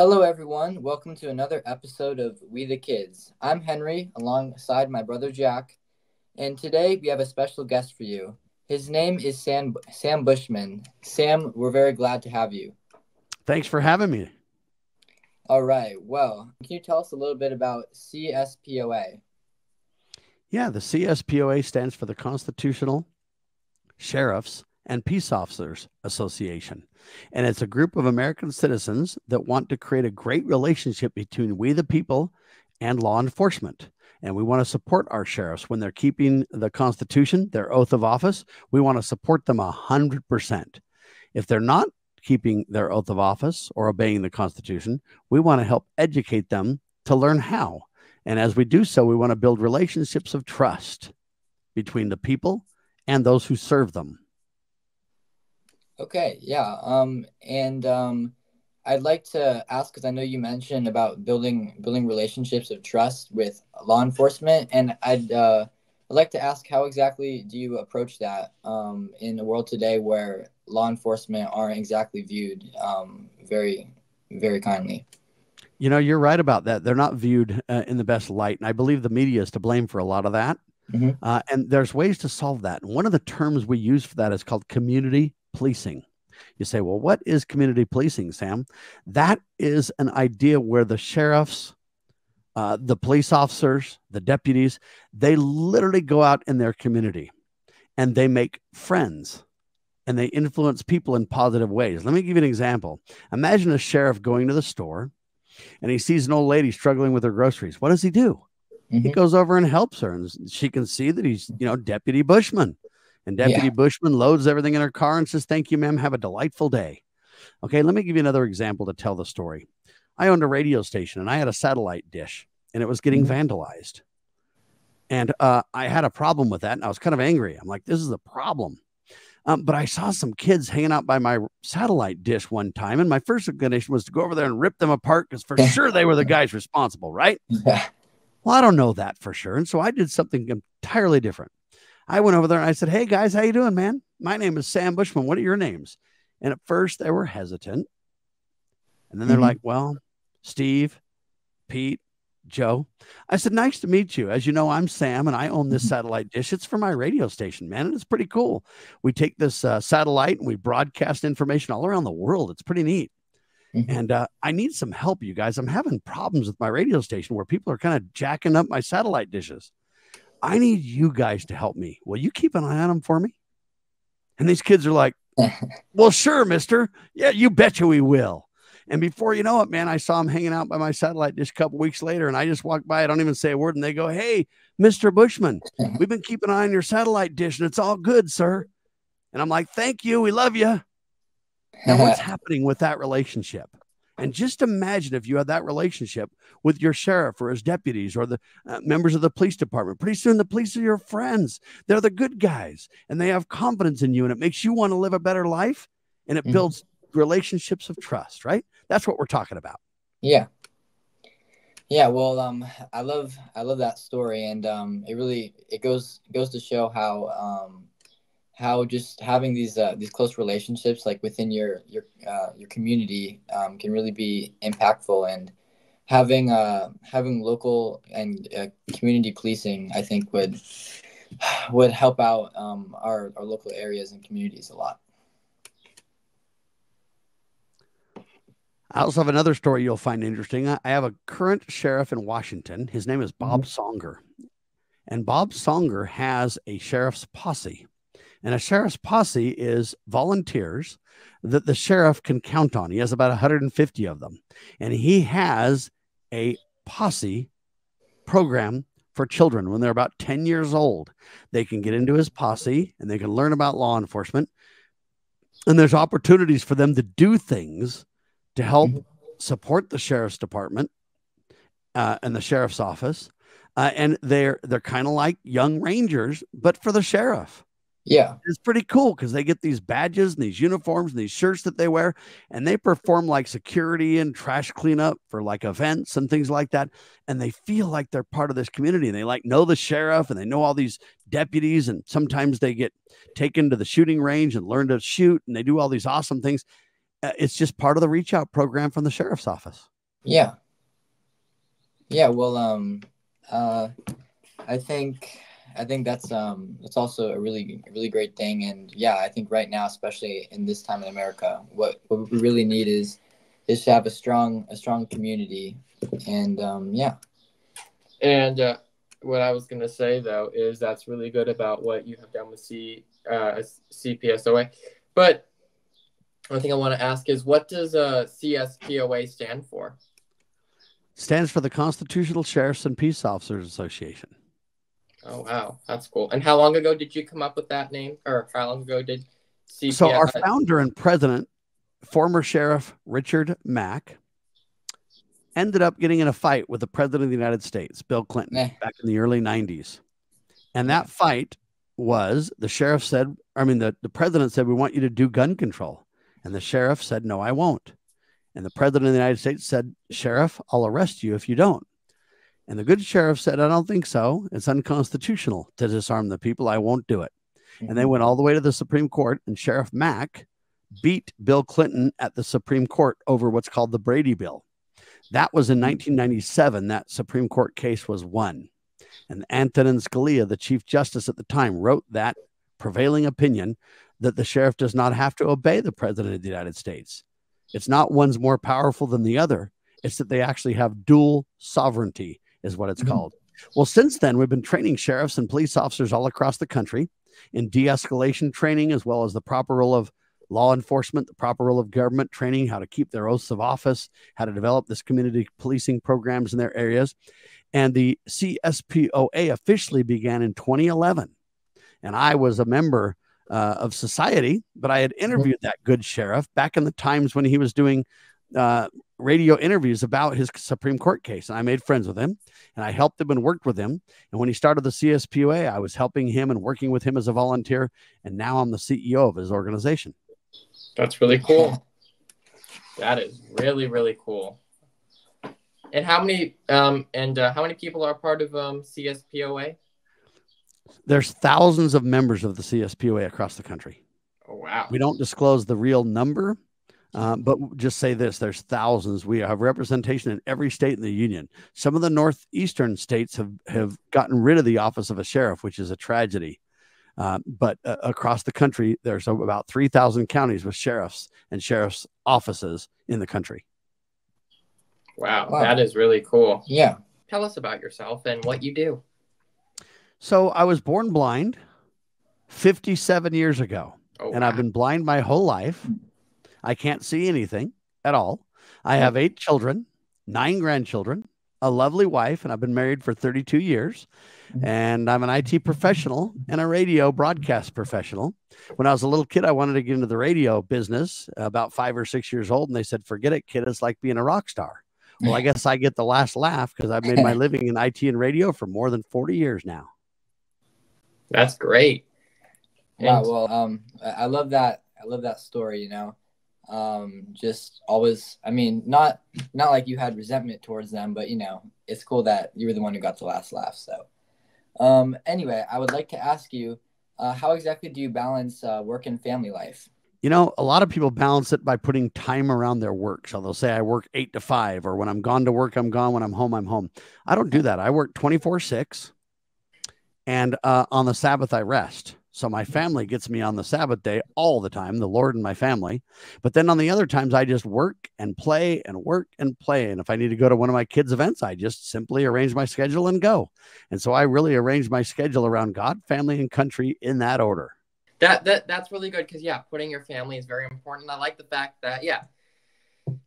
Hello, everyone. Welcome to another episode of We the Kids. I'm Henry, alongside my brother Jack, and today we have a special guest for you. His name is Sam Bushman. Sam, we're very glad to have you. Thanks for having me. All right. Well, can you tell us a little bit about CSPOA? Yeah, the CSPOA stands for the Constitutional Sheriffs and Peace Officers Association. And it's a group of American citizens that want to create a great relationship between we the people and law enforcement. And we want to support our sheriffs when they're keeping the Constitution, their oath of office. We want to support them 100%. If they're not keeping their oath of office or obeying the Constitution, we want to help educate them to learn how. And as we do so, we want to build relationships of trust between the people and those who serve them. Okay, yeah. I'd like to ask because I know you mentioned about building relationships of trust with law enforcement, and I'd like to ask how exactly do you approach that in a world today where law enforcement aren't exactly viewed very very kindly. You know, you're right about that. They're not viewed in the best light. And I believe the media is to blame for a lot of that. Hmm. And there's ways to solve that. And one of the terms we use for that is called community policing. You say, well, what is community policing, Sam? That is an idea where the sheriffs, the police officers, the deputies, they literally go out in their community and they make friends and they influence people in positive ways. Let me give you an example. Imagine a sheriff going to the store and he sees an old lady struggling with her groceries. What does he do? He Hmm. goes over and helps her, and she can see that he's, Deputy Bushman. And Deputy Yeah. Bushman loads everything in her car and says, "Thank you, ma'am. Have a delightful day." Okay, let me give you another example to tell the story. I owned a radio station and I had a satellite dish and it was getting Hmm. vandalized. And I had a problem with that and I was kind of angry. I'm like, this is a problem. But I saw some kids hanging out by my satellite dish one time, and my first inclination was to go over there and rip them apart because for sure they were the guys responsible, right? Yeah. Well, I don't know that for sure. And so I did something entirely different. I went over there and I said, "Hey guys, how you doing, man? My name is Sam Bushman. What are your names?" And at first they were hesitant. And then they're Hmm. like, "Well, Steve, Pete, Joe." I said, "Nice to meet you. As you know, I'm Sam and I own this satellite dish. It's for my radio station, man. And it's pretty cool. We take this satellite and we broadcast information all around the world. It's pretty neat. Hmm. And I need some help, you guys. I'm having problems with my radio station where people are kind of jacking up my satellite dishes. I need you guys to help me. Will you keep an eye on them for me?" And these kids are like, "Well, sure, mister. Yeah, you betcha we will." And before you know it, man, I saw them hanging out by my satellite dish a couple weeks later, and I just walked by. I don't even say a word, and they go, "Hey, Mr. Bushman, we've been keeping an eye on your satellite dish, and it's all good, sir." And I'm like, "Thank you. We love you." Now, what's happening with that relationship? And just imagine if you had that relationship with your sheriff or his deputies or the members of the police department. Pretty soon, the police are your friends. They're the good guys and they have confidence in you, and it makes you want to live a better life and it Hmm. builds relationships of trust, right? That's what we're talking about. Yeah. Yeah, well, I love that story, and it goes to show how just having these close relationships like within your community can really be impactful, and having local and community policing I think would help out our local areas and communities a lot. I also have another story you'll find interesting. I have a current sheriff in Washington. His name is Bob Hmm. Songer. And Bob Songer has a sheriff's posse. And a sheriff's posse is volunteers that the sheriff can count on. He has about 150 of them. And he has a posse program for children when they're about 10 years old. They can get into his posse and they can learn about law enforcement. And there's opportunities for them to do things to help Hmm. support the sheriff's department and the sheriff's office. And they're kind of like young rangers, but for the sheriff. Yeah. It's pretty cool because they get these badges and these uniforms and these shirts that they wear, and they perform like security and trash cleanup for like events and things like that. And they feel like they're part of this community. And they like know the sheriff and they know all these deputies. And sometimes they get taken to the shooting range and learn to shoot. And they do all these awesome things. It's just part of the reach out program from the sheriff's office. Yeah. Yeah. Well, uh, I think that's also a really great thing, and yeah, I think right now, especially in this time in America, what we really need is to have a strong community, and yeah. And what I was going to say, though, is that's really good about what you have done with CPSOA. But one thing I want to ask is, what does CSPOA stand for? Stands for the Constitutional Sheriffs and Peace Officers Association. Oh, wow. That's cool. And how long ago did you come up with that name? Or how long ago did CPS... So our founder and president, former Sheriff Richard Mack, ended up getting in a fight with the president of the United States, Bill Clinton, back in the early 90s. And that fight was, the sheriff said, the president said, we want you to do gun control. And the sheriff said, no, I won't. And the president of the United States said, Sheriff, I'll arrest you if you don't. And the good sheriff said, I don't think so. It's unconstitutional to disarm the people. I won't do it. And they went all the way to the Supreme Court, and Sheriff Mack beat Bill Clinton at the Supreme Court over what's called the Brady Bill. That was in 1997. That Supreme Court case was won. And Antonin Scalia, the Chief Justice at the time, wrote that prevailing opinion that the sheriff does not have to obey the president of the United States. It's not one's more powerful than the other. It's that they actually have dual sovereignty is what it's called. Well, since then, we've been training sheriffs and police officers all across the country in de-escalation training, as well as the proper role of law enforcement, the proper role of government training, how to keep their oaths of office, how to develop this community policing programs in their areas. And the CSPOA officially began in 2011. And I was a member of society, but I had interviewed that good sheriff back in the times when he was doing radio interviews about his Supreme Court case. And I made friends with him, and I helped him and worked with him. And when he started the CSPOA, I was helping him and working with him as a volunteer. And now I'm the CEO of his organization. That's really cool. That is really, really cool. And how many people are part of CSPOA? There's thousands of members of the CSPOA across the country. Oh, wow. We don't disclose the real number, but just say this, there's thousands. We have representation in every state in the union. Some of the northeastern states have gotten rid of the office of a sheriff, which is a tragedy. But across the country, there's about 3,000 counties with sheriffs and sheriff's offices in the country. Wow, that is really cool. Yeah. Tell us about yourself and what you do. So I was born blind 57 years ago, and I've been blind my whole life. I can't see anything at all. I have 8 children, 9 grandchildren, a lovely wife, and I've been married for 32 years. And I'm an IT professional and a radio broadcast professional. When I was a little kid, I wanted to get into the radio business, about 5 or 6 years old. And they said, forget it, kid. It's like being a rock star. Well, I guess I get the last laugh because I've made my living in IT and radio for more than 40 years now. That's great. Wow. Well, I love that. I love that story, just always, not like you had resentment towards them, but it's cool that you were the one who got the last laugh. So, anyway, I would like to ask you, how exactly do you balance work and family life? A lot of people balance it by putting time around their work. So they'll say, I work 8 to 5, or when I'm gone to work, I'm gone. When I'm home, I'm home. I don't do that. I work 24/6, and on the Sabbath, I rest. So my family gets me on the Sabbath day all the time, the Lord and my family. But then on the other times, I just work and play and work and play. And if I need to go to one of my kids' events, I just simply arrange my schedule and go. And so I really arrange my schedule around God, family, and country in that order. That's really good because, putting your family is very important. I like the fact that,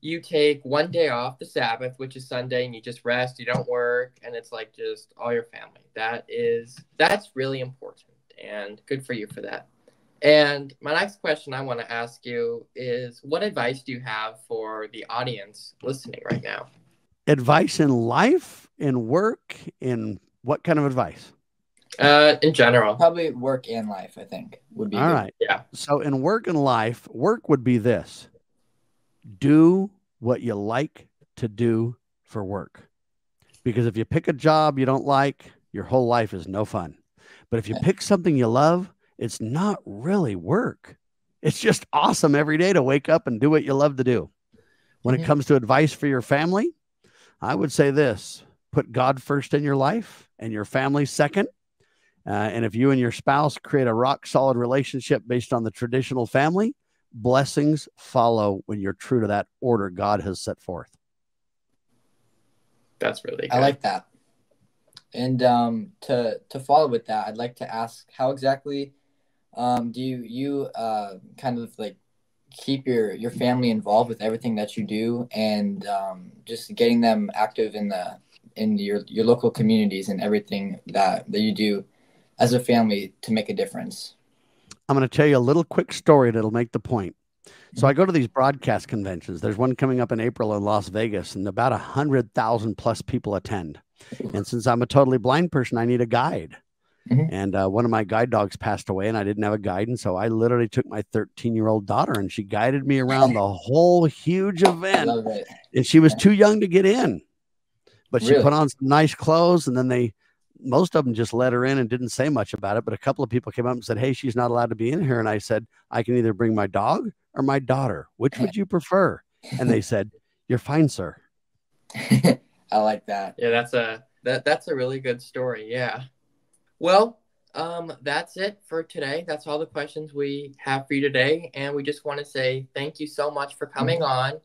you take one day off, the Sabbath, which is Sunday, and you just rest, you don't work, and it's like just all your family. That's really important, and good for you for that. And my next question I want to ask you is, what advice do you have for the audience listening right now? Advice in life, in work, in what kind of advice? In general. Probably work and life, I think, would be all good. right. Yeah. So in work and life, work would be this. Do what you like to do for work. Because if you pick a job you don't like, your whole life is no fun. But if you pick something you love, it's not really work. It's just awesome every day to wake up and do what you love to do. When it comes to advice for your family, I would say this: put God first in your life and your family second. And if you and your spouse create a rock solid relationship based on the traditional family, blessings follow when you're true to that order God has set forth. That's really good. I like that. And to follow with that, I'd like to ask, how exactly do you kind of like keep your family involved with everything that you do, and just getting them active in your local communities and everything that you do as a family to make a difference? I'm going to tell you a little quick story that'll make the point. So I go to these broadcast conventions. There's one coming up in April in Las Vegas, and about 100,000 plus people attend. And since I'm a totally blind person, I need a guide. And one of my guide dogs passed away, and I didn't have a guide. And so I literally took my 13-year-old daughter, and she guided me around the whole huge event. Love it. And she was too young to get in, but she put on some nice clothes, and then most of them just let her in and didn't say much about it. But a couple of people came up and said, "Hey, she's not allowed to be in here." And I said, "I can either bring my dog or my daughter. Which would you prefer?" And they said, "You're fine, sir." I like that. Yeah, that's a really good story. Yeah. Well, that's it for today. That's all the questions we have for you today. And we just want to say thank you so much for coming on.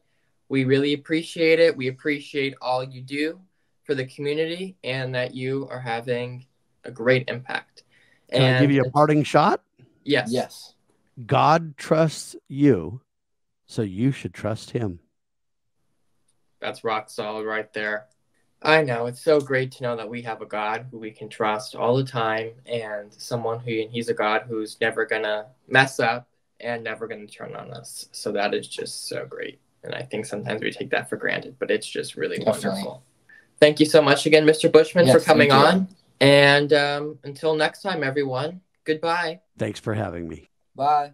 We really appreciate it. We appreciate all you do for the community, and that you are having a great impact. Can I give you a parting shot? Yes. Yes. God trusts you, so you should trust him. That's rock solid right there. I know. It's so great to know that we have a God who we can trust all the time, and he's a God who's never going to mess up and never going to turn on us. So that is just so great. And I think sometimes we take that for granted, but it's just really wonderful. Thank you so much again, Mr. Bushman, for coming on. And until next time, everyone, goodbye. Thanks for having me. Bye.